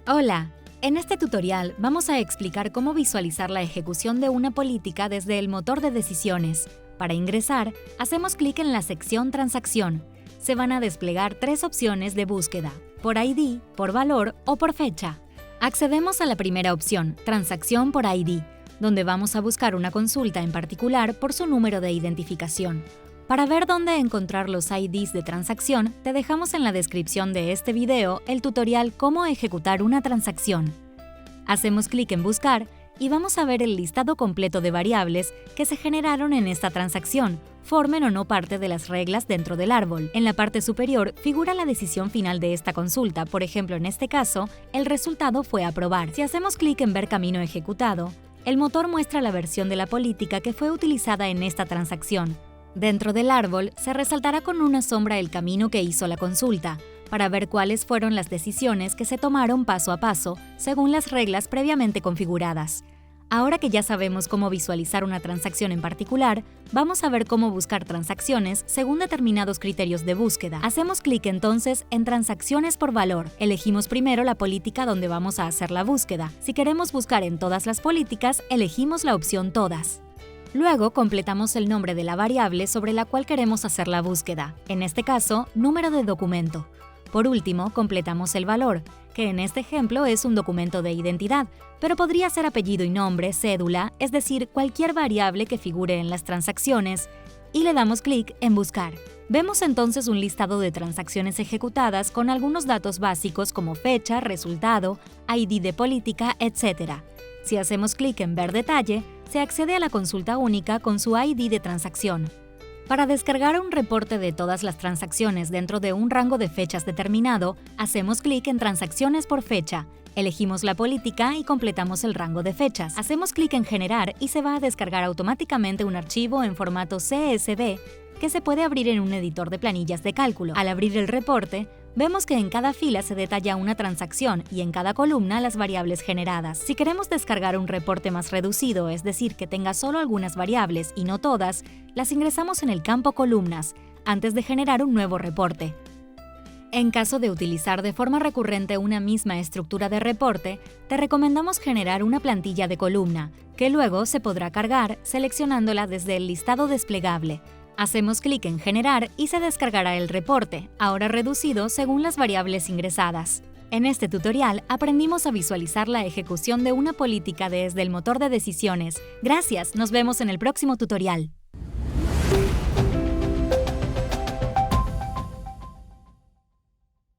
Hola, en este tutorial vamos a explicar cómo visualizar la ejecución de una política desde el motor de decisiones. Para ingresar, hacemos clic en la sección Transacción. Se van a desplegar tres opciones de búsqueda, por ID, por valor o por fecha. Accedemos a la primera opción, Transacción por ID, donde vamos a buscar una consulta en particular por su número de identificación. Para ver dónde encontrar los IDs de transacción, te dejamos en la descripción de este video el tutorial Cómo ejecutar una transacción. Hacemos clic en Buscar y vamos a ver el listado completo de variables que se generaron en esta transacción, formen o no parte de las reglas dentro del árbol. En la parte superior figura la decisión final de esta consulta, por ejemplo, en este caso, el resultado fue aprobar. Si hacemos clic en Ver camino ejecutado, el motor muestra la versión de la política que fue utilizada en esta transacción. Dentro del árbol se resaltará con una sombra el camino que hizo la consulta, para ver cuáles fueron las decisiones que se tomaron paso a paso, según las reglas previamente configuradas. Ahora que ya sabemos cómo visualizar una transacción en particular, vamos a ver cómo buscar transacciones según determinados criterios de búsqueda. Hacemos clic entonces en Transacciones por valor. Elegimos primero la política donde vamos a hacer la búsqueda. Si queremos buscar en todas las políticas, elegimos la opción Todas. Luego completamos el nombre de la variable sobre la cual queremos hacer la búsqueda, en este caso, número de documento. Por último, completamos el valor, que en este ejemplo es un documento de identidad, pero podría ser apellido y nombre, cédula, es decir, cualquier variable que figure en las transacciones, y le damos clic en Buscar. Vemos entonces un listado de transacciones ejecutadas con algunos datos básicos como fecha, resultado, ID de política, etc. Si hacemos clic en Ver detalle, se accede a la consulta única con su ID de transacción. Para descargar un reporte de todas las transacciones dentro de un rango de fechas determinado, hacemos clic en Transacciones por fecha, elegimos la política y completamos el rango de fechas. Hacemos clic en Generar y se va a descargar automáticamente un archivo en formato CSV que se puede abrir en un editor de planillas de cálculo. Al abrir el reporte, vemos que en cada fila se detalla una transacción y en cada columna las variables generadas. Si queremos descargar un reporte más reducido, es decir, que tenga solo algunas variables y no todas, las ingresamos en el campo Columnas, antes de generar un nuevo reporte. En caso de utilizar de forma recurrente una misma estructura de reporte, te recomendamos generar una plantilla de columna, que luego se podrá cargar seleccionándola desde el listado desplegable. Hacemos clic en Generar y se descargará el reporte, ahora reducido según las variables ingresadas. En este tutorial aprendimos a visualizar la ejecución de una política desde el motor de decisiones. Gracias, nos vemos en el próximo tutorial.